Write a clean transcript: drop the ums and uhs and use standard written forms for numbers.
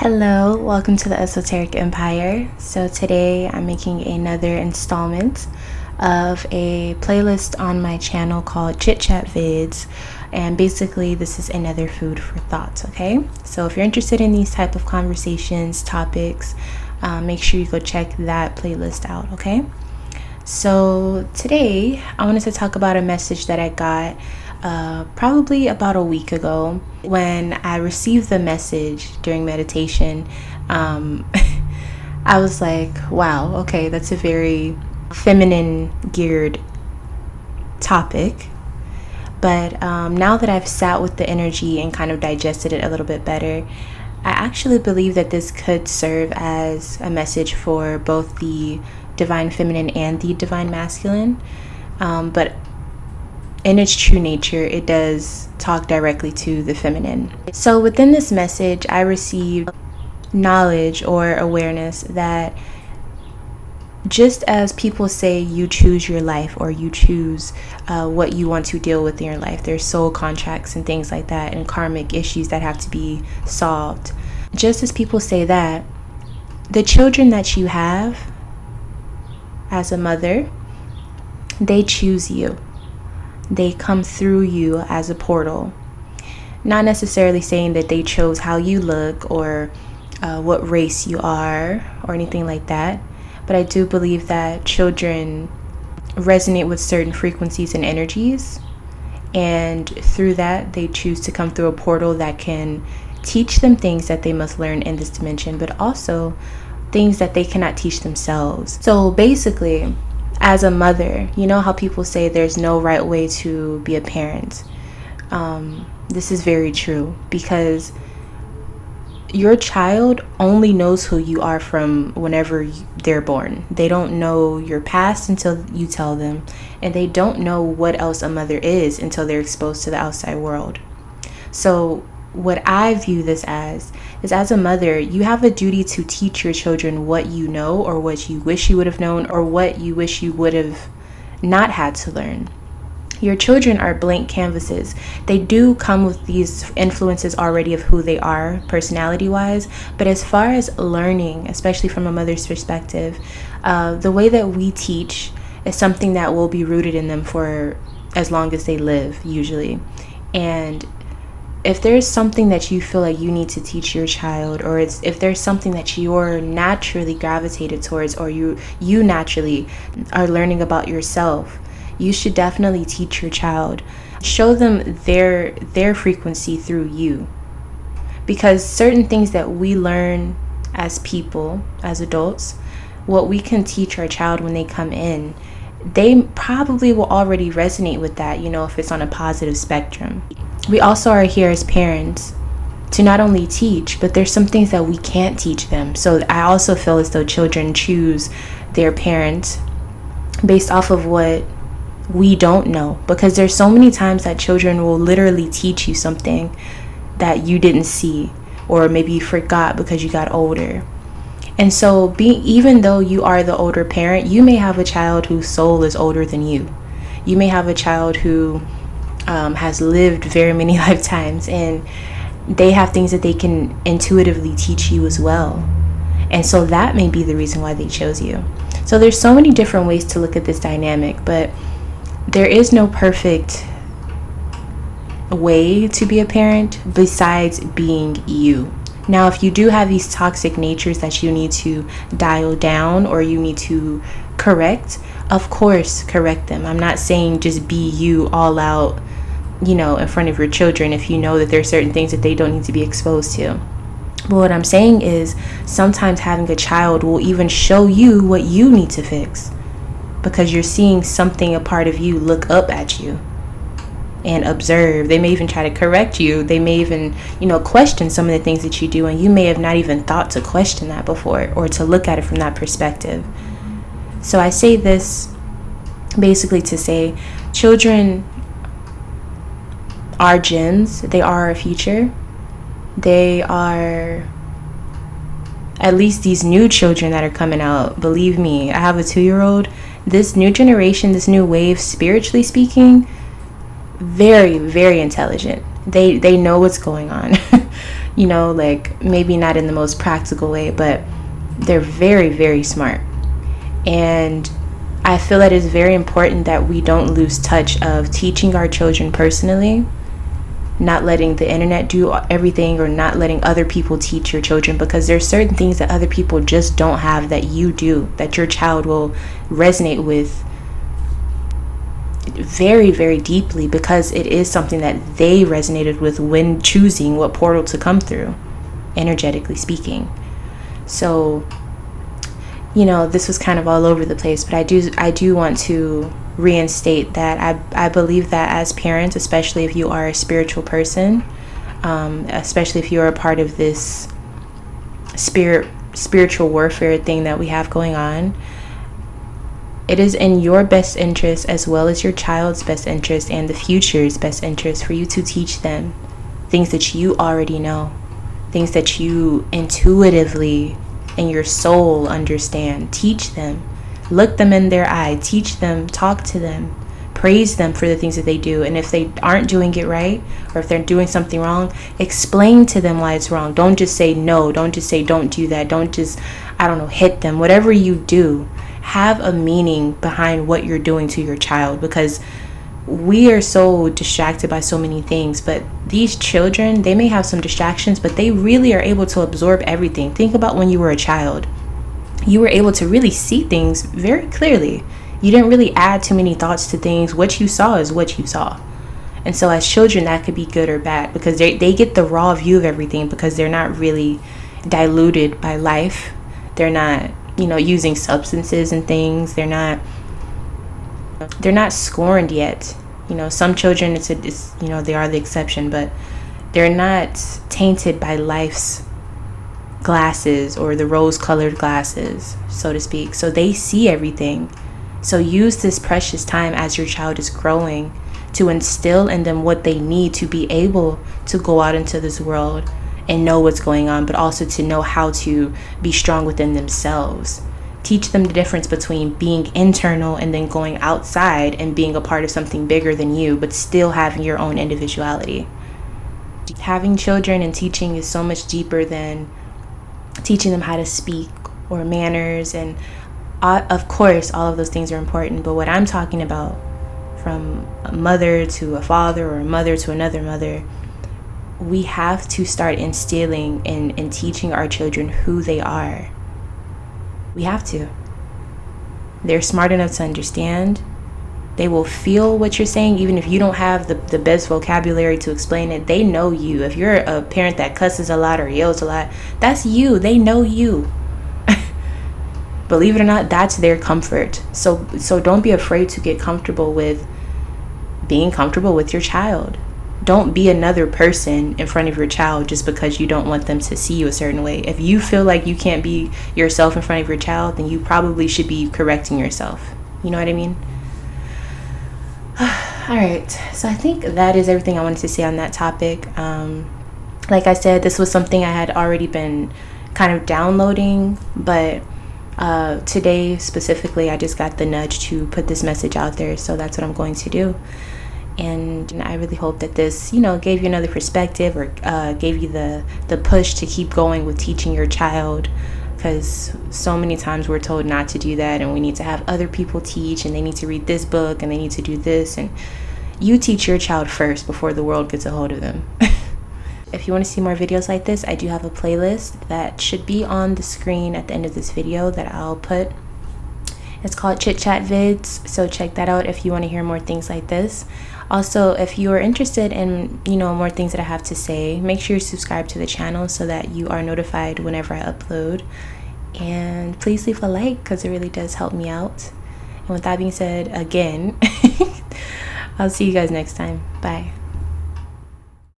Hello, welcome to the Esoteric Empire. So today I'm making another installment of a playlist on my channel called Chit Chat Vids, and basically this is another food for thought. Okay, so if you're interested in these type of conversations, topics, make sure you go check that playlist out. Okay, so today I wanted to talk about a message that I got probably about a week ago. When I received the message during meditation, I was like, wow, okay, that's a very feminine geared topic. But now that I've sat with the energy and kind of digested it a little bit better, I actually believe that this could serve as a message for both the divine feminine and the divine masculine. But in its true nature, it does talk directly to the feminine. So within this message, I received knowledge or awareness that just as people say you choose your life or you choose what you want to deal with in your life, there's soul contracts and things like that and karmic issues that have to be solved. Just as people say that, the children that you have as a mother, they choose you. They come through you as a portal. Not necessarily saying that they chose how you look or what race you are or anything like that. But I do believe that children resonate with certain frequencies and energies. And through that, they choose to come through a portal that can teach them things that they must learn in this dimension, but also things that they cannot teach themselves. So basically, as a mother, you know how people say there's no right way to be a parent. This is very true, because your child only knows who you are from whenever they're born. They don't know your past until you tell them, and they don't know what else a mother is until they're exposed to the outside world. So what I view this as is, as a mother, you have a duty to teach your children what you know, or what you wish you would have known, or what you wish you would have not had to learn. Your children are blank canvases. They do come with these influences already of who they are personality-wise, but as far as learning, especially from a mother's perspective, the way that we teach is something that will be rooted in them for as long as they live, usually. And if there's something that you feel like you need to teach your child, or if there's something that you're naturally gravitated towards, or you naturally are learning about yourself, you should definitely teach your child. Show them their frequency through you. Because certain things that we learn as people, as adults, what we can teach our child when they come in, they probably will already resonate with that, if it's on a positive spectrum. We also are here as parents to not only teach, but there's some things that we can't teach them. So I also feel as though children choose their parents based off of what we don't know, because there's so many times that children will literally teach you something that you didn't see, or maybe you forgot because you got older. And so even though you are the older parent, you may have a child whose soul is older than you. You may have a child who has lived very many lifetimes, and they have things that they can intuitively teach you as well. And so that may be the reason why they chose you. So there's so many different ways to look at this dynamic, but there is no perfect way to be a parent besides being you. Now, if you do have these toxic natures that you need to dial down or you need to correct, of course, correct them. I'm not saying just be you all out, in front of your children if you know that there are certain things that they don't need to be exposed to. But what I'm saying is, sometimes having a child will even show you what you need to fix, because you're seeing something, a part of you, look up at you and observe. They may even try to correct you. They may even, question some of the things that you do, and you may have not even thought to question that before or to look at it from that perspective. So I say this basically to say, children are gems. They are our future. They are, at least these new children that are coming out, believe me, I have a 2-year-old. This new generation, this new wave, spiritually speaking, very, very intelligent. They know what's going on. like maybe not in the most practical way, but they're very, very smart. And I feel that it's very important that we don't lose touch of teaching our children personally, not letting the internet do everything, or not letting other people teach your children, because there's certain things that other people just don't have that you do, that your child will resonate with very, very deeply, because it is something that they resonated with when choosing what portal to come through, energetically speaking. So this was kind of all over the place, but I do want to reinstate that I believe that as parents, especially if you are a spiritual person, especially if you're a part of this spiritual warfare thing that we have going on, it is in your best interest, as well as your child's best interest and the future's best interest, for you to teach them things that you already know, things that you intuitively and your soul understand. Teach them, look them in their eye, teach them, talk to them, praise them for the things that they do. And if they aren't doing it right, or if they're doing something wrong, explain to them why it's wrong. Don't just say no, don't just say don't do that, don't just, hit them. Whatever you do, have a meaning behind what you're doing to your child, because we are so distracted by so many things. But these children, they may have some distractions, but they really are able to absorb everything. Think about when you were a child. You were able to really see things very clearly. You didn't really add too many thoughts to things. What you saw is what you saw. And so as children, that could be good or bad, because they get the raw view of everything, because they're not really diluted by life. They're not using substances and things. They're not scorned yet. Some children, it's they are the exception, but they're not tainted by life's glasses, or the rose-colored glasses, so to speak. So they see everything. So use this precious time as your child is growing to instill in them what they need to be able to go out into this world and know what's going on, but also to know how to be strong within themselves. Teach them the difference between being internal and then going outside and being a part of something bigger than you, but still having your own individuality. Having children and teaching is so much deeper than teaching them how to speak or manners. And of course, all of those things are important. But what I'm talking about, from a mother to a father, or a mother to another mother, we have to start instilling and teaching our children who they are. We have to. They're smart enough to understand. They will feel what you're saying, even if you don't have the best vocabulary to explain it. They know you. If you're a parent that cusses a lot or yells a lot, that's you. They know you. Believe it or not, that's their comfort. So don't be afraid to get comfortable with being comfortable with your child. Don't be another person in front of your child just because you don't want them to see you a certain way. If you feel like you can't be yourself in front of your child, then you probably should be correcting yourself. You know what I mean? All right. So I think that is everything I wanted to say on that topic. Like I said, this was something I had already been kind of downloading, but today specifically, I just got the nudge to put this message out there. So that's what I'm going to do. And I really hope that this, gave you another perspective, or gave you the push to keep going with teaching your child, because so many times we're told not to do that, and we need to have other people teach, and they need to read this book, and they need to do this. And you teach your child first before the world gets a hold of them. If you want to see more videos like this, I do have a playlist that should be on the screen at the end of this video that I'll put. It's called Chit Chat Vids, so check that out if you want to hear more things like this. Also, if you are interested in, more things that I have to say, make sure you subscribe to the channel so that you are notified whenever I upload. And please leave a like, because it really does help me out. And with that being said, again, I'll see you guys next time. Bye.